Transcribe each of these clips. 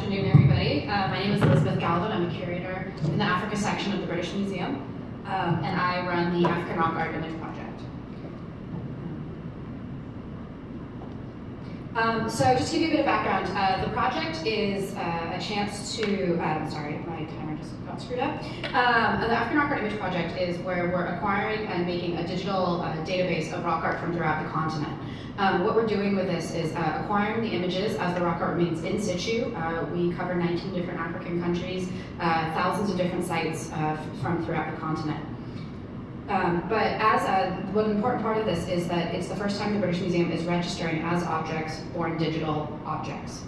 afternoon, everybody. My name is Elizabeth Galvin. I'm a curator in the Africa section of the British Museum, and I run the African Rock Art Image Project. So just to give you a bit of background, the project is a chance to, sorry, my timer just got screwed up. The African Rock Art Image Project is where we're acquiring and making a digital database of rock art from throughout the continent. What we're doing with this is acquiring the images as the rock art remains in situ. We cover 19 different African countries, thousands of different sites from throughout the continent. One important part of this is that it's the first time the British Museum is registering as objects born digital objects.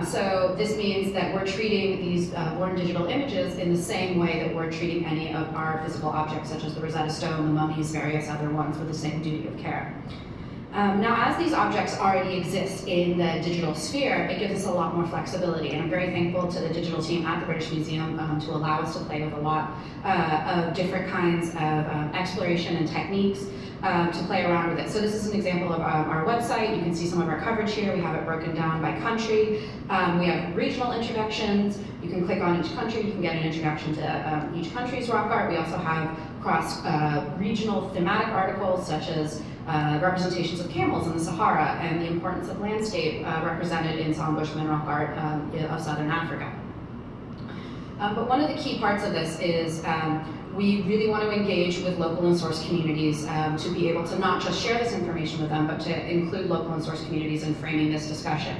So this means that we're treating these born digital images in the same way that we're treating any of our physical objects, such as the Rosetta Stone, the mummies, various other ones, with the same duty of care. Now, as these objects already exist in the digital sphere, it gives us a lot more flexibility, and I'm very thankful to the digital team at the British Museum to allow us to play with a lot of different kinds of exploration and techniques to play around with it. So this is an example of our website. You can see some of our coverage here. We have it broken down by country. We have regional introductions. You can click on each country. You can get an introduction to each country's rock art. We also have cross-regional thematic articles, such as representations of camels in the Sahara and the importance of landscape represented in Sam Bushman rock art of Southern Africa. But one of the key parts of this is we really want to engage with local and source communities to be able to not just share this information with them, but to include local and source communities in framing this discussion.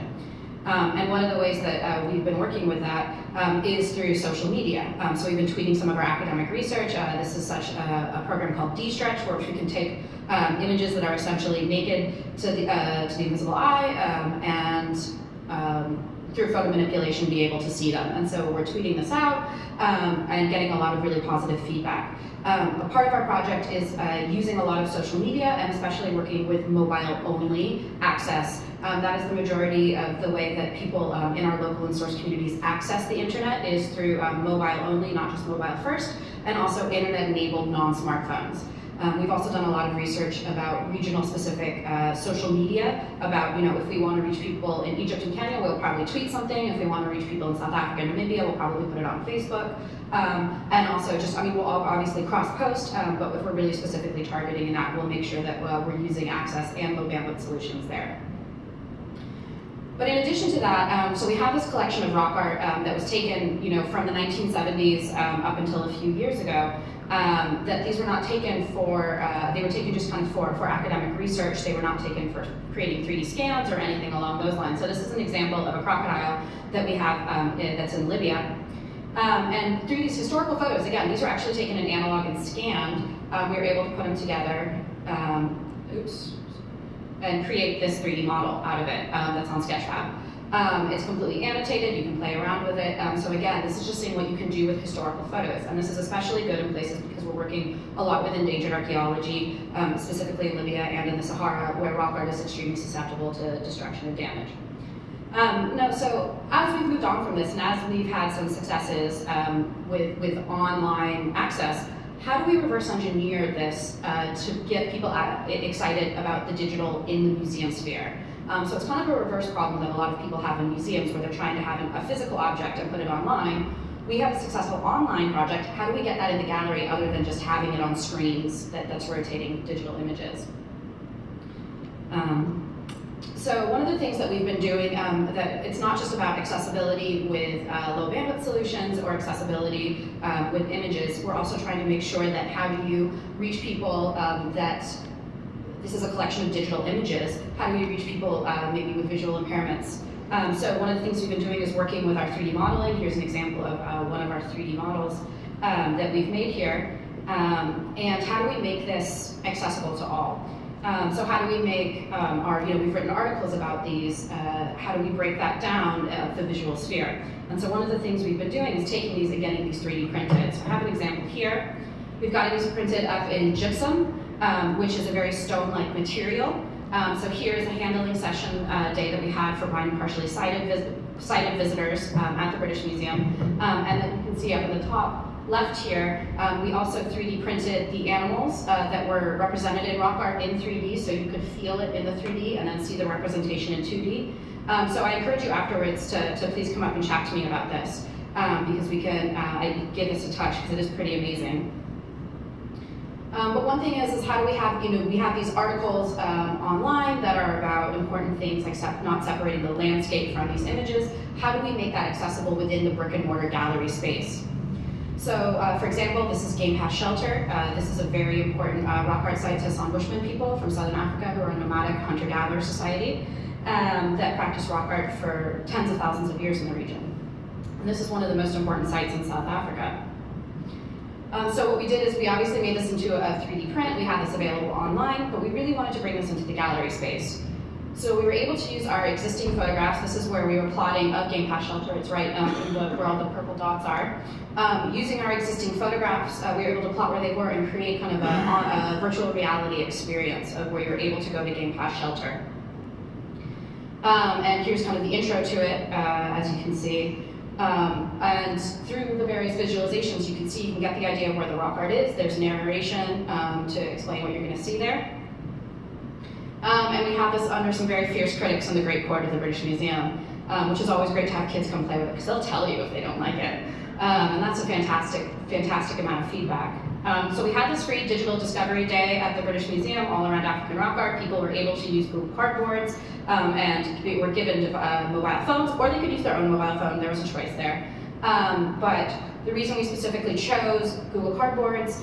And one of the ways that we've been working with that is through social media. So we've been tweeting some of our academic research. This is such a program called D-Stretch, where we can take images that are essentially naked to the invisible eye and through photo manipulation be able to see them. And so we're tweeting this out and getting a lot of really positive feedback. A part of our project is using a lot of social media and especially working with mobile-only access. That is the majority of the way that people in our local and source communities access the internet is through mobile-only, not just mobile-first, and also internet-enabled non-smartphones. We've also done a lot of research about regional-specific social media, about, if we want to reach people in Egypt and Kenya, we'll probably tweet something. If we want to reach people in South Africa and Namibia, we'll probably put it on Facebook. And also we'll all obviously cross-post, but if we're really specifically targeting that, we'll make sure that we're using access and low bandwidth solutions there. But in addition to that, so we have this collection of rock art that was taken, from the 1970s up until a few years ago. That these were not taken for, they were taken just kind of for academic research. They were not taken for creating 3D scans or anything along those lines. So this is an example of a crocodile that we have that's in Libya. And through these historical photos, again, these were actually taken in analog and scanned. We were able to put them together, and create this 3D model out of it that's on Sketchfab. It's completely annotated, you can play around with it. So again, this is just seeing what you can do with historical photos. And this is especially good in places because we're working a lot with endangered archaeology, specifically in Libya and in the Sahara, where rock art is extremely susceptible to destruction and damage. So as we've moved on from this, and as we've had some successes with online access, how do we reverse engineer this to get people excited about the digital in the museum sphere? So it's kind of a reverse problem that a lot of people have in museums where they're trying to have a physical object and put it online. We have a successful online project. How do we get that in the gallery other than just having it on screens that's rotating digital images? So one of the things that we've been doing, that it's not just about accessibility with low bandwidth solutions or accessibility with images, we're also trying to make sure that how do you reach people that this is a collection of digital images. How do we reach people maybe with visual impairments? So one of the things we've been doing is working with our 3D modeling. Here's an example of one of our 3D models that we've made here. And how do we make this accessible to all? So how do we make we've written articles about these, how do we break that down, the visual sphere? And so one of the things we've been doing is taking these and getting these 3D printed. So I have an example here. We've got these printed up in gypsum, which is a very stone-like material. So here's a handling session day that we had for blind and partially sighted visitors at the British Museum. And then you can see up in the top left here, we also 3D printed the animals that were represented in rock art in 3D, so you could feel it in the 3D and then see the representation in 2D. So I encourage you afterwards to please come up and chat to me about this, because we can give this a touch, because it is pretty amazing. But one thing is how do we have, we have these articles online that are about important things like not separating the landscape from these images. How do we make that accessible within the brick and mortar gallery space? So, for example, this is Game Pass Shelter. This is a very important rock art site to San Bushman people from Southern Africa who are a nomadic hunter-gatherer society that practice rock art for tens of thousands of years in the region. And this is one of the most important sites in South Africa. So what we did is we obviously made this into a 3D print. We had this available online, but we really wanted to bring this into the gallery space. So we were able to use our existing photographs. This is where we were plotting of Game Pass Shelter. It's right where all the purple dots are. Using our existing photographs, we were able to plot where they were and create kind of a virtual reality experience of where you're able to go to Game Pass Shelter. And here's kind of the intro to it, as you can see. And through the various visualizations, you can get the idea of where the rock art is. There's narration to explain what you're going to see there. And we have this under some very fierce critics in the Great Court of the British Museum, which is always great to have kids come play with it, because they'll tell you if they don't like it. And that's a fantastic, fantastic amount of feedback. So we had this free digital discovery day at the British Museum all around African rock art. People were able to use Google Cardboards, and they were given mobile phones, or they could use their own mobile phone. There was a choice there. But the reason we specifically chose Google Cardboards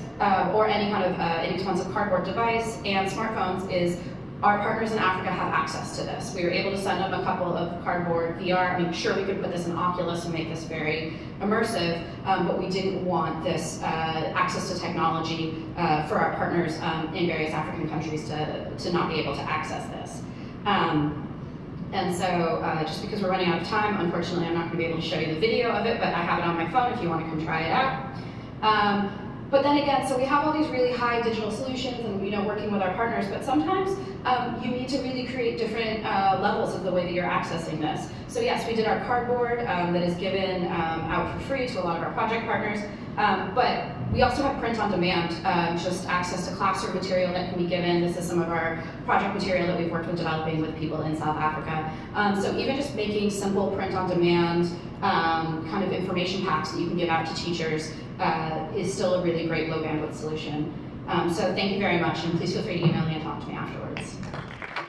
or any kind of inexpensive cardboard device and smartphones is our partners in Africa have access to this. We were able to send them a couple of cardboard VR. I mean, sure, we could put this in Oculus and make this very immersive, but we didn't want this access to technology for our partners in various African countries to not be able to access this. And so, just because we're running out of time, unfortunately, I'm not going to be able to show you the video of it, but I have it on my phone if you want to come try it out. But then again, so we have all these really high digital solutions and working with our partners, but sometimes you need to really create different levels of the way that you're accessing this. So yes, we did our cardboard that is given out for free to a lot of our project partners, but we also have print on demand, just access to classroom material that can be given. This is some of our project material that we've worked with developing with people in South Africa. So even just making simple print on demand kind of information packs that you can give out to teachers is still a really great low bandwidth solution. So thank you very much, and please feel free to email me and talk to me afterwards.